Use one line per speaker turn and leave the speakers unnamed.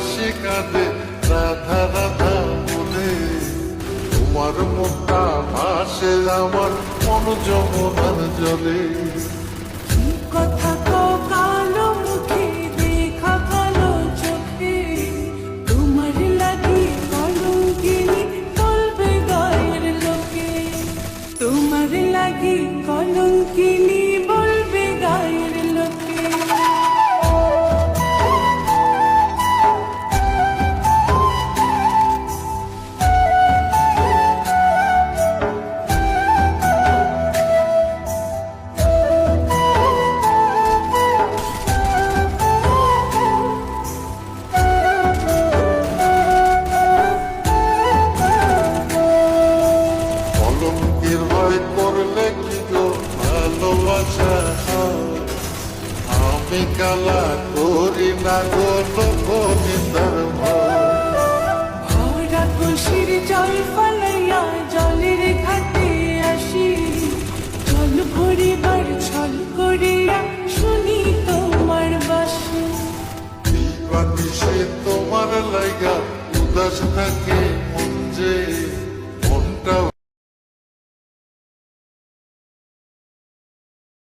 হাসি কাঁদে রাধা রাধা বলে। তোমার মুখটা ভাসে আমার মন যমুনার জলে।
কি কথা কও কালো মুখে, দেখা কালো চোখে, তোমার লাগি কলঙ্কিনী বলবে গায়ের লোকে। তোমার লাগি কলঙ্কিনী বলবে গায়ের লোকে।
কলঙ্কের ভয় করলে কি গো ভালোবাসা হয়? আমি কালা করি না গো লোক নিন্দার ভয়।
ভরা খুশির জল ফলাইয়া জলের ঘাটে আসি, জল ভরিবার ছল করিয়া শুনি তোমার বাসি।
দিবানিশে তোমার লাইগা উদাস থাকে মন যে।